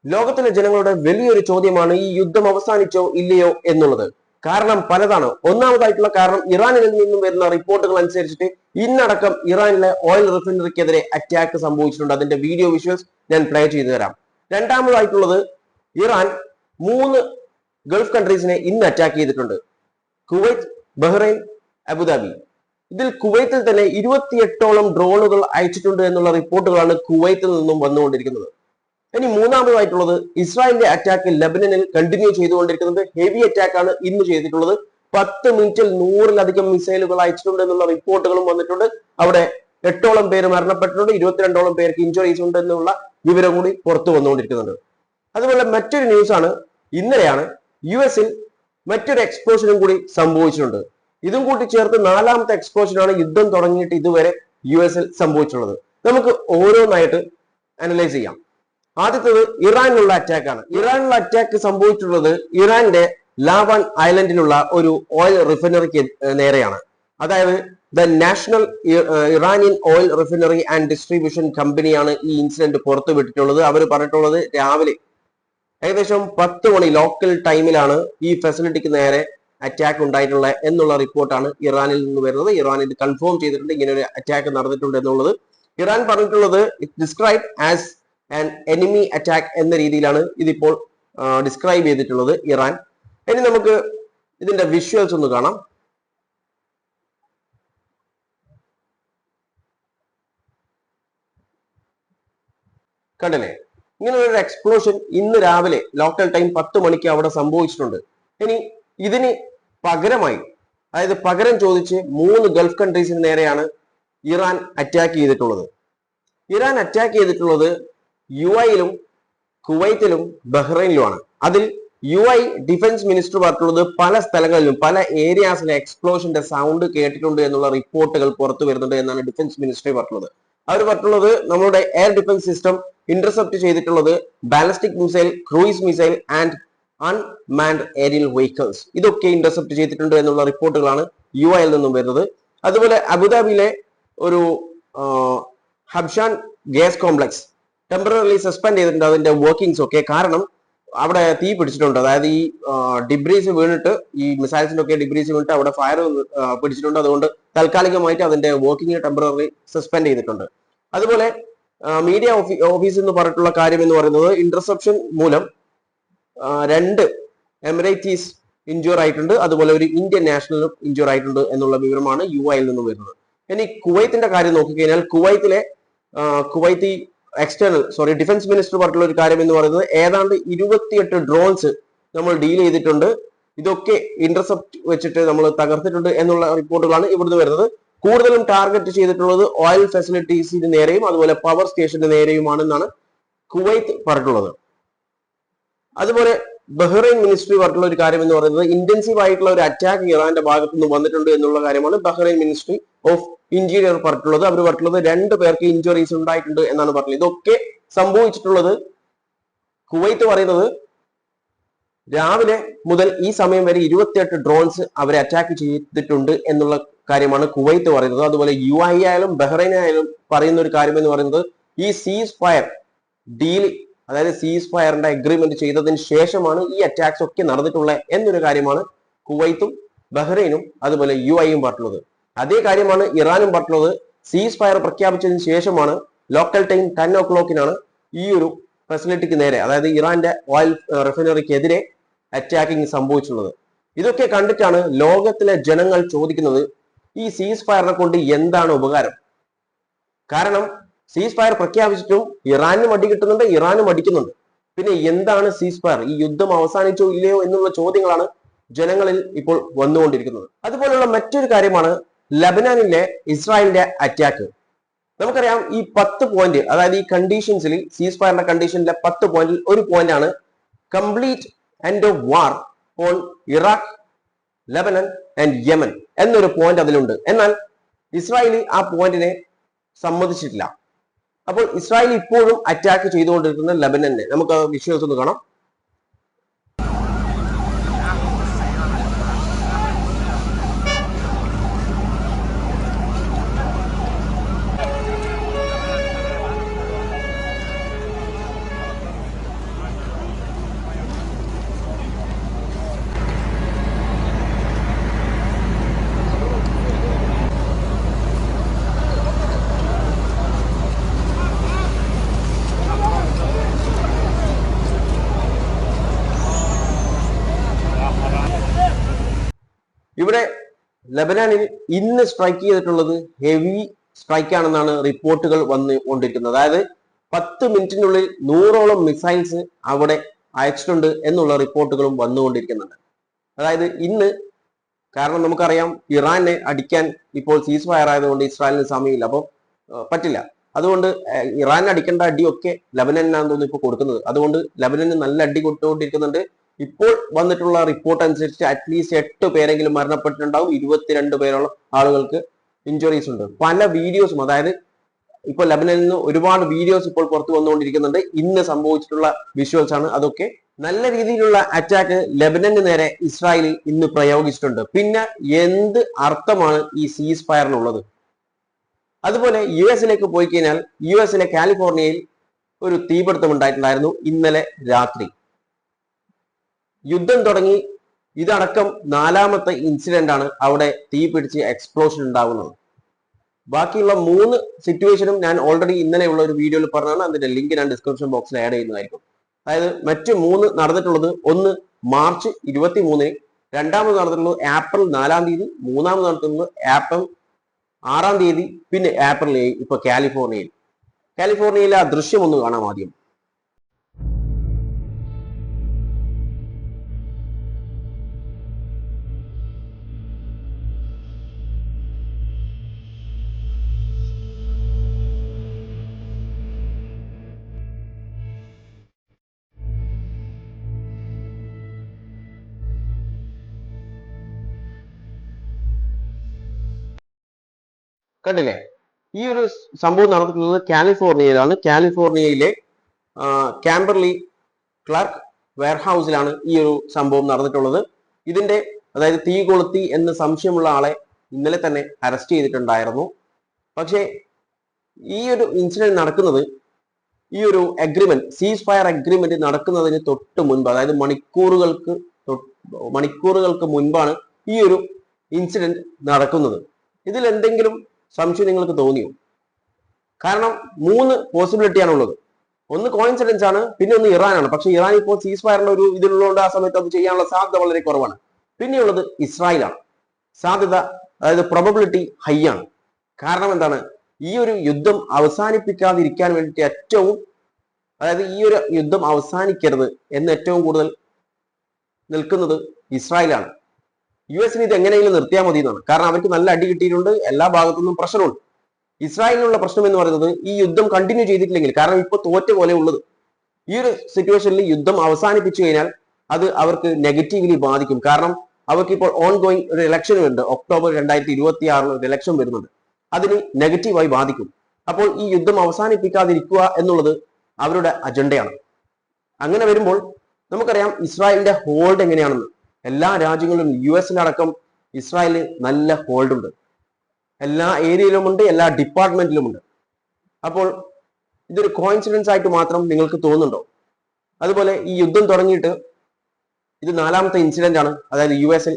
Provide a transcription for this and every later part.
ലോകത്തിലെ ജനങ്ങളുടെ വലിയൊരു ചോദ്യമാണ് ഈ യുദ്ധം അവസാനിച്ചോ ഇല്ലയോ എന്നുള്ളത്. കാരണം പലതാണ്. ഒന്നാമതായിട്ടുള്ള കാരണം ഇറാനിൽ നിന്നും വരുന്ന റിപ്പോർട്ടുകൾ അനുസരിച്ചിട്ട് ഇന്നടക്കം ഇറാനിലെ ഓയിൽ റിഫൈനറിക്കെതിരെ അറ്റാക്ക് സംഭവിച്ചിട്ടുണ്ട്. അതിന്റെ വീഡിയോ വിഷ്വൽസ് ഞാൻ പ്ലേ ചെയ്തു തരാം. രണ്ടാമതായിട്ടുള്ളത് ഇറാൻ 3 ഗൾഫ് കൺട്രീസിനെ ഇന്ന് അറ്റാക്ക് ചെയ്തിട്ടുണ്ട്. Kuwait, Bahrain, Abu Dhabi. ഇതിൽ കുവൈത്തിൽ തന്നെ 28ഓളം ഡ്രോണുകൾ അയച്ചിട്ടുണ്ട് എന്നുള്ള റിപ്പോർട്ടുകളാണ് കുവൈത്തിൽ നിന്നും വന്നുകൊണ്ടിരിക്കുന്നത്. ഇനി മൂന്നാമതായിട്ടുള്ളത് ഇസ്രായേലിന്റെ അറ്റാക്ക് ലബനനിൽ കണ്ടിന്യൂ ചെയ്തുകൊണ്ടിരിക്കുന്നത്. ഹെവി അറ്റാക്ക് ആണ് ഇന്ന് ചെയ്തിട്ടുള്ളത്. 10 മിനിറ്റിൽ 100-ലധികം മിസൈലുകൾ അയച്ചിട്ടുണ്ട് എന്നുള്ള റിപ്പോർട്ടുകളും വന്നിട്ടുണ്ട്. അവിടെ 8ഓളം പേര് മരണപ്പെട്ടിട്ടുണ്ട്, 22ഓളം പേർക്ക് ഇഞ്ചുറീസ് ഉണ്ട് എന്നുള്ള വിവരം കൂടി പുറത്തു വന്നുകൊണ്ടിരിക്കുന്നുണ്ട്. അതുപോലെ മറ്റൊരു ന്യൂസ് ആണ്, ഇന്നലെയാണ് US-ൽ മറ്റൊരു എക്സ്പ്ലോഷനും കൂടി സംഭവിച്ചിട്ടുണ്ട്. ഇതും കൂട്ടി ചേർത്ത് 4ാമത്തെ എക്സ്പ്ലോഷനാണ് യുദ്ധം തുടങ്ങിയിട്ട് ഇതുവരെ US-ൽ സംഭവിച്ചിട്ടുള്ളത്. നമുക്ക് ഓരോന്നായിട്ട് അനലൈസ് ചെയ്യാം. ആദ്യത്തേത് ഇറാനിലുള്ള അറ്റാക്കാണ്. ഇറാനിലുള്ള അറ്റാക്ക് സംഭവിച്ചിട്ടുള്ളത് ഇറാന്റെ ലാവാൻ ഐലൻഡിലുള്ള ഒരു ഓയിൽ റിഫൈനറിക്ക് നേരെയാണ്. അതായത് the national Iranian oil refinery and distribution കമ്പനിയാണ് ഈ ഇൻസിഡന്റ് പുറത്തു വിട്ടിട്ടുള്ളത്. അവർ പറഞ്ഞിട്ടുള്ളത് രാവിലെ ഏകദേശം 10 മണി ലോക്കൽ ടൈമിലാണ് ഈ ഫെസിലിറ്റിക്ക് നേരെ അറ്റാക്ക് ഉണ്ടായിട്ടുള്ള എന്നുള്ള റിപ്പോർട്ടാണ് ഇറാനിൽ നിന്ന് വരുന്നത്. ഇറാൻ ഇത് കൺഫേം ചെയ്തിട്ടുണ്ട്, ഇങ്ങനെ ഒരു അറ്റാക്ക് നടന്നിട്ടുണ്ട് എന്നുള്ളത്. ഇറാൻ പറഞ്ഞിട്ടുള്ളത് it describe as an enemy attack എന്ന രീതിയിലാണ് ഇതിപ്പോൾ ഡിസ്ക്രൈബ് ചെയ്തിട്ടുള്ളത് ഇറാൻ. ഇനി നമുക്ക് ഇതിന്റെ വിഷ്വൽസ് ഒന്ന് കാണാം. കണ്ടില്ലേ, ഇങ്ങനെ ഒരു എക്സ്പ്ലോഷൻ ഇന്ന് രാവിലെ ലോക്കൽ ടൈം 10 മണിക്ക് അവിടെ സംഭവിച്ചിട്ടുണ്ട്. ഇനി ഇതിന് പകരമായി, അതായത് പകരം ചോദിച്ച് 3 ഗൾഫ് കൺട്രീസിന് നേരെയാണ് ഇറാൻ അറ്റാക്ക് ചെയ്തിട്ടുള്ളത്. ഇറാൻ അറ്റാക്ക് ചെയ്തിട്ടുള്ളത് UAE-ലും കുവൈത്തിലും ബഹ്റൈനിലുമാണ്. അതിൽ UAE ഡിഫൻസ് മിനിസ്റ്റർ പറഞ്ഞിട്ടുള്ളത് പല സ്ഥലങ്ങളിലും പല ഏരിയാസിലെ എക്സ്പ്ലോഷന്റെ സൗണ്ട് കേട്ടിട്ടുണ്ട് എന്നുള്ള റിപ്പോർട്ടുകൾ പുറത്തു വരുന്നുണ്ട് എന്നാണ് ഡിഫൻസ് മിനിസ്റ്ററി പറഞ്ഞിട്ടുള്ളത്. അവർ പറഞ്ഞിട്ടുള്ളത് നമ്മളുടെ എയർ ഡിഫൻസ് സിസ്റ്റം ഇന്റർസെപ്റ്റ് ചെയ്തിട്ടുള്ളത് ballistic missile, cruise missile and unmanned aerial vehicles, ഇതൊക്കെ ഇന്റർസെപ്റ്റ് ചെയ്തിട്ടുണ്ട് എന്നുള്ള റിപ്പോർട്ടുകളാണ് UAE-ൽ നിന്നും വരുന്നത്. അതുപോലെ അബുദാബിയിലെ ഒരു Habshan gas complex temporary suspend ചെയ്തിട്ടുണ്ട് അതിന്റെ വർക്കിംഗ്സ് ഒക്കെ. കാരണം അവിടെ തീ പിടിച്ചിട്ടുണ്ട്. അതായത് ഈ ഡിബ്രീസ് വീണിട്ട്, ഈ മിസൈൽസിന്റെ ഒക്കെ ഡിബ്രീസ് വീണിട്ട് അവിടെ ഫയർ പിടിച്ചിട്ടുണ്ട്. അതുകൊണ്ട് താൽക്കാലികമായിട്ട് അതിന്റെ വർക്കിംഗ് ടെമ്പററി സസ്പെൻഡ് ചെയ്തിട്ടുണ്ട്. അതുപോലെ മീഡിയ ഓഫീസ് എന്ന് പറഞ്ഞിട്ടുള്ള കാര്യം എന്ന് പറയുന്നത് ഇന്റർസെപ്ഷൻ മൂലം 2 എമിറേറ്റീസ് ഇഞ്ചുർ ആയിട്ടുണ്ട്, അതുപോലെ ഒരു ഇന്ത്യൻ നാഷണലും ഇഞ്ചുർ ആയിട്ടുണ്ട് എന്നുള്ള വിവരമാണ് UAE-ൽ നിന്ന് വരുന്നത്. ഇനി കുവൈത്തിന്റെ കാര്യം നോക്കിക്കഴിഞ്ഞാൽ കുവൈത്തി ഡിഫൻസ് മിനിസ്റ്റർ പറഞ്ഞിട്ടുള്ള ഒരു കാര്യം എന്ന് പറയുന്നത് ഏതാണ്ട് 28 ഡ്രോൺസ് നമ്മൾ ഡീൽ ചെയ്തിട്ടുണ്ട്, ഇതൊക്കെ ഇന്റർസെപ്റ്റ് വെച്ചിട്ട് നമ്മൾ തകർത്തിട്ടുണ്ട് എന്നുള്ള റിപ്പോർട്ടുകളാണ് ഇവിടുന്ന് വരുന്നത്. കൂടുതലും ടാർഗറ്റ് ചെയ്തിട്ടുള്ളത് ഓയിൽ ഫെസിലിറ്റീസിന് നേരെയും അതുപോലെ പവർ സ്റ്റേഷന് നേരെയുമാണെന്നാണ് കുവൈത്ത് പറഞ്ഞിട്ടുള്ളത്. അതുപോലെ ബഹ്റൈൻ മിനിസ്ട്രി പറഞ്ഞിട്ടുള്ള ഒരു കാര്യം എന്ന് പറയുന്നത് ഇന്റൻസീവ് ആയിട്ടുള്ള ഒരു അറ്റാക്ക് ഇറാന്റെ ഭാഗത്തു നിന്ന് വന്നിട്ടുണ്ട് എന്നുള്ള കാര്യമാണ് ബഹ്റൈൻ മിനിസ്ട്രി ഓഫ് ഇന്റീരിയർ പറഞ്ഞിട്ടുള്ളത്. അവർ പറഞ്ഞിട്ടുള്ളത് 2 പേർക്ക് ഇഞ്ചുറീസ് ഉണ്ടായിട്ടുണ്ട് എന്നാണ് പറഞ്ഞത്. ഇതൊക്കെ സംഭവിച്ചിട്ടുള്ളത്, കുവൈത്ത് പറയുന്നത് രാവിലെ മുതൽ ഈ സമയം വരെ 28 ഡ്രോൺസ് അവരെ അറ്റാക്ക് ചെയ്തിട്ടുണ്ട് എന്നുള്ള കാര്യമാണ് കുവൈത്ത് പറയുന്നത്. അതുപോലെ UAE ആയാലും ബഹ്റൈൻ ആയാലും പറയുന്ന ഒരു കാര്യം എന്ന് പറയുന്നത് ഈ സീസ് ഫയർ ഡീൽ, അതായത് സീസ് ഫയറിന്റെ അഗ്രിമെന്റ് ചെയ്തതിന് ശേഷമാണ് ഈ അറ്റാക്സ് ഒക്കെ നടന്നിട്ടുള്ളത് എന്നൊരു കാര്യമാണ് കുവൈത്തും ബഹ്റൈനും അതുപോലെ UAE-യും പറഞ്ഞിട്ടുള്ളത്. അതേ കാര്യമാണ് ഇറാനും പറഞ്ഞിട്ടുള്ളത്. സീസ് ഫയർ പ്രഖ്യാപിച്ചതിന് ശേഷമാണ് ലോക്കൽ ടൈം 10 o'clock ഈ ഒരു ഫെസിലിറ്റിക്ക് നേരെ, അതായത് ഇറാന്റെ ഓയിൽ റിഫൈനറിക്കെതിരെ അറ്റാക്കിംഗ് സംഭവിച്ചിട്ടുള്ളത്. ഇതൊക്കെ കണ്ടിട്ടാണ് ലോകത്തിലെ ജനങ്ങൾ ചോദിക്കുന്നത് ഈ സീസ് ഫയറിനെ കൊണ്ട് എന്താണ് ഉപകാരം. കാരണം സീസ് ഫയർ പ്രഖ്യാപിച്ചിട്ടും ഇറാനും അടി കിട്ടുന്നുണ്ട്, ഇറാനും അടിക്കുന്നുണ്ട്. പിന്നെ എന്താണ് സീസ് ഫയർ? ഈ യുദ്ധം അവസാനിച്ചോ ഇല്ലയോ എന്നുള്ള ചോദ്യങ്ങളാണ് ജനങ്ങളിൽ ഇപ്പോൾ വന്നുകൊണ്ടിരിക്കുന്നത്. അതുപോലുള്ള മറ്റൊരു കാര്യമാണ് ലബനാനിലെ ഇസ്രായേലിന്റെ അറ്റാക്ക്. നമുക്കറിയാം ഈ 10 പോയിന്റ്, അതായത് ഈ കണ്ടീഷൻസിൽ സീസ് ഫയറിന്റെ കണ്ടീഷനിലെ 10 പോയിന്റിൽ ഒരു പോയിന്റ് ആണ് complete end of war on Iraq, Lebanon and Yemen എന്നൊരു പോയിന്റ് അതിലുണ്ട്. എന്നാൽ ഇസ്രായേൽ ആ പോയിന്റിനെ സമ്മതിച്ചിട്ടില്ല. അപ്പോൾ ഇസ്രായേൽ ഇപ്പോഴും അറ്റാക്ക് ചെയ്തുകൊണ്ടിരിക്കുന്ന ലബനനെ നമുക്ക് വിഷ്വൽസ് ഒന്ന് കാണാം. ഇവിടെ ലെബനാനിൽ ഇന്ന് സ്ട്രൈക്ക് ചെയ്തിട്ടുള്ളത് ഹെവി സ്ട്രൈക്ക് ആണെന്നാണ് റിപ്പോർട്ടുകൾ വന്നുകൊണ്ടിരിക്കുന്നത്. അതായത് 10 മിനിറ്റിനുള്ളിൽ 100ഓളം മിസൈൽസ് അവിടെ അയച്ചിട്ടുണ്ട് എന്നുള്ള റിപ്പോർട്ടുകളും വന്നുകൊണ്ടിരിക്കുന്നുണ്ട്. അതായത് ഇന്ന്, കാരണം നമുക്കറിയാം ഇറാനെ അടിക്കാൻ ഇപ്പോൾ സീസ് ഫയർ ആയതുകൊണ്ട് ഇസ്രായേലിന് സമയമില്ല, അപ്പോൾ പറ്റില്ല. അതുകൊണ്ട് ഇറാൻ അടിക്കേണ്ട അടിയൊക്കെ ലബനനാണെന്ന് തോന്നുന്നു ഇപ്പോൾ കൊടുക്കുന്നത്. അതുകൊണ്ട് ലബനന് നല്ല അടി കൊടുത്തുകൊണ്ടിരിക്കുന്നുണ്ട്. ഇപ്പോൾ വന്നിട്ടുള്ള റിപ്പോർട്ട് അനുസരിച്ച് അറ്റ്ലീസ്റ്റ് 8 പേരെങ്കിലും മരണപ്പെട്ടിട്ടുണ്ടാവും. 22 പേരോളം ആളുകൾക്ക് ഇഞ്ചുറീസ് ഉണ്ട്. പല വീഡിയോസും, അതായത് ഇപ്പോൾ ലബനനിൽ നിന്ന് ഒരുപാട് വീഡിയോസ് ഇപ്പോൾ പുറത്തു വന്നുകൊണ്ടിരിക്കുന്നുണ്ട്. ഇന്ന് സംഭവിച്ചിട്ടുള്ള വിഷ്വൽസ് ആണ് അതൊക്കെ. നല്ല രീതിയിലുള്ള അറ്റാക്ക് ലബനന് നേരെ ഇസ്രായേൽ ഇന്ന് പ്രയോഗിച്ചിട്ടുണ്ട്. പിന്നെ എന്ത് അർത്ഥമാണ് ഈ സീസ് ഫയറിനുള്ളത്? അതുപോലെ US പോയി കഴിഞ്ഞാൽ US കാലിഫോർണിയയിൽ ഒരു തീപിടുത്തം ഉണ്ടായിട്ടുണ്ടായിരുന്നു ഇന്നലെ രാത്രി. യുദ്ധം തുടങ്ങി ഇതടക്കം 4ാമത്തെ ഇൻസിഡന്റ് ആണ് അവിടെ തീ പിടിച്ച് എക്സ്പ്ലോഷൻ ഉണ്ടാകുന്നത്. ബാക്കിയുള്ള 3 സിറ്റുവേഷനും ഞാൻ ഓൾറെഡി ഇന്നലെയുള്ള ഒരു വീഡിയോയിൽ പറഞ്ഞാണ്. അതിന്റെ ലിങ്ക് ഞാൻ ഡിസ്ക്രിപ്ഷൻ ബോക്സിൽ ആഡ് ചെയ്യുന്നതായിരിക്കും. അതായത് മറ്റു 3 നടന്നിട്ടുള്ളത്, ഒന്ന് മാർച്ച് 23-ന്, രണ്ടാമത് നടന്നിട്ടുള്ളത് ഏപ്രിൽ 4-ാം തീയതി, മൂന്നാമത് നടത്തുന്നത് ഏപ്രിൽ 6-ാം തീയതി, പിന്നെ ഏപ്രിൽ 7 ഇപ്പൊ കാലിഫോർണിയയിലെ ആ ദൃശ്യം ഒന്ന് കാണാം ആദ്യം. കണ്ടില്ലേ? ഈ ഒരു സംഭവം നടന്നിട്ടുള്ളത് കാലിഫോർണിയയിലാണ്. കാലിഫോർണിയയിലെ കാംബർലി ക്ലാർക്ക് വെയർഹൌസിലാണ് ഈ ഒരു സംഭവം നടന്നിട്ടുള്ളത്. ഇതിന്റെ, അതായത് തീ കൊളുത്തി എന്ന് സംശയമുള്ള ആളെ ഇന്നലെ തന്നെ അറസ്റ്റ് ചെയ്തിട്ടുണ്ടായിരുന്നു. പക്ഷേ ഈ ഒരു ഇൻസിഡന്റ് നടക്കുന്നത്, ഈ ഒരു അഗ്രിമെന്റ്, സീസ് ഫയർ അഗ്രിമെന്റ് നടക്കുന്നതിന് തൊട്ട് മുൻപ്, അതായത് മണിക്കൂറുകൾക്ക് മുൻപാണ് ഈ ഒരു ഇൻസിഡന്റ് നടക്കുന്നത്. ഇതിൽ എന്തെങ്കിലും സംശയം നിങ്ങൾക്ക് തോന്നിയോ? കാരണം 3 പോസിബിലിറ്റിയാണ് ഉള്ളത്. ഒന്ന് കോയിൻസിഡൻസ് ആണ്, പിന്നെ ഒന്ന് ഇറാനാണ്. പക്ഷെ ഇറാൻ ഇപ്പോൾ സീസ് ഫയറിന്റെ ഒരു ഇതിലുള്ളതുകൊണ്ട് ആ സമയത്ത് അത് ചെയ്യാനുള്ള സാധ്യത വളരെ കുറവാണ്. പിന്നെയുള്ളത് ഇസ്രായേലാണ്. സാധ്യത, അതായത് പ്രോബബിലിറ്റി ഹൈ ആണ്. കാരണം എന്താണ്? ഈ ഒരു യുദ്ധം അവസാനിപ്പിക്കാതിരിക്കാൻ വേണ്ടിയിട്ട് അതായത് ഈ ഒരു യുദ്ധം അവസാനിക്കരുത് എന്ന് ഏറ്റവും കൂടുതൽ നിൽക്കുന്നത് ഇസ്രായേലാണ്. US ഇത് എങ്ങനെയെങ്കിലും നിർത്തിയാൽ മതി എന്നാണ്. കാരണം അവർക്ക് നല്ല അടി കിട്ടിയിട്ടുണ്ട്, എല്ലാ ഭാഗത്തുനിന്നും പ്രശ്നമുണ്ട്. ഇസ്രായേലിനുള്ള പ്രശ്നം എന്ന് പറയുന്നത് ഈ യുദ്ധം കണ്ടിന്യൂ ചെയ്തിട്ടില്ലെങ്കിൽ, കാരണം ഇപ്പൊ തോറ്റ പോലെ ഉള്ളത്, ഈ ഒരു സിറ്റുവേഷനിൽ യുദ്ധം അവസാനിപ്പിച്ചു കഴിഞ്ഞാൽ അത് അവർക്ക് നെഗറ്റീവ്ലി ബാധിക്കും. കാരണം അവർക്ക് ഇപ്പോൾ ഓൺ ഗോയിങ് ഒരു ഇലക്ഷൻ ഉണ്ട്, ഒക്ടോബർ 2026 ഒരു ഇലക്ഷൻ വരുന്നുണ്ട്. അതിന് നെഗറ്റീവായി ബാധിക്കും. അപ്പോൾ ഈ യുദ്ധം അവസാനിപ്പിക്കാതിരിക്കുക എന്നുള്ളത് അവരുടെ അജണ്ടയാണ്. അങ്ങനെ വരുമ്പോൾ നമുക്കറിയാം ഇസ്രായേലിന്റെ ഹോൾഡ് എങ്ങനെയാണെന്ന്. എല്ലാ രാജ്യങ്ങളിലും US ഇസ്രായേലിന് നല്ല ഹോൾഡ് ഉണ്ട്. എല്ലാ ഏരിയയിലുമുണ്ട്, എല്ലാ ഡിപ്പാർട്ട്മെന്റിലുമുണ്ട്. അപ്പോൾ ഇതൊരു കോയിൻസിഡൻസ് ആയിട്ട് മാത്രം നിങ്ങൾക്ക് തോന്നുന്നുണ്ടോ? അതുപോലെ ഈ യുദ്ധം തുടങ്ങിയിട്ട് ഇത് 4ാമത്തെ ഇൻസിഡന്റ് ആണ്. അതായത് US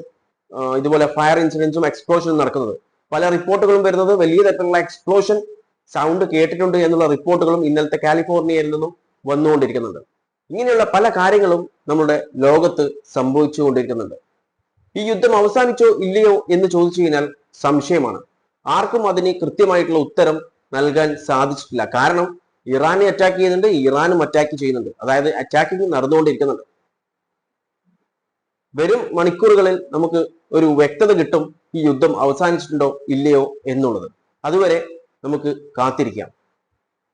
ഇതുപോലെ ഫയർ ഇൻസിഡൻസും എക്സ്പ്ലോഷനും നടക്കുന്നത്. പല റിപ്പോർട്ടുകളും വരുന്നത് വലിയ തരത്തിലുള്ള എക്സ്പ്ലോഷൻ സൗണ്ട് കേട്ടിട്ടുണ്ട് എന്നുള്ള റിപ്പോർട്ടുകളും ഇന്നലത്തെ കാലിഫോർണിയയിൽ നിന്നും വന്നുകൊണ്ടിരിക്കുന്നുണ്ട്. ഇങ്ങനെയുള്ള പല കാര്യങ്ങളും നമ്മുടെ ലോകത്ത് സംഭവിച്ചുകൊണ്ടിരിക്കുന്നുണ്ട്. ഈ യുദ്ധം അവസാനിച്ചോ ഇല്ലയോ എന്ന് ചോദിച്ചു കഴിഞ്ഞാൽ സംശയമാണ്. ആർക്കും അതിന് കൃത്യമായിട്ടുള്ള ഉത്തരം നൽകാൻ സാധിച്ചിട്ടില്ല. കാരണം ഇറാനെ അറ്റാക്ക് ചെയ്യുന്നുണ്ട്, ഇറാനും അറ്റാക്ക് ചെയ്യുന്നുണ്ട്. അതായത് അറ്റാക്കിങ് നടന്നുകൊണ്ടിരിക്കുന്നുണ്ട്. വരും മണിക്കൂറുകളിൽ നമുക്ക് ഒരു വ്യക്തത കിട്ടും ഈ യുദ്ധം അവസാനിച്ചിട്ടുണ്ടോ ഇല്ലയോ എന്നുള്ളത്. അതുവരെ നമുക്ക് കാത്തിരിക്കാം.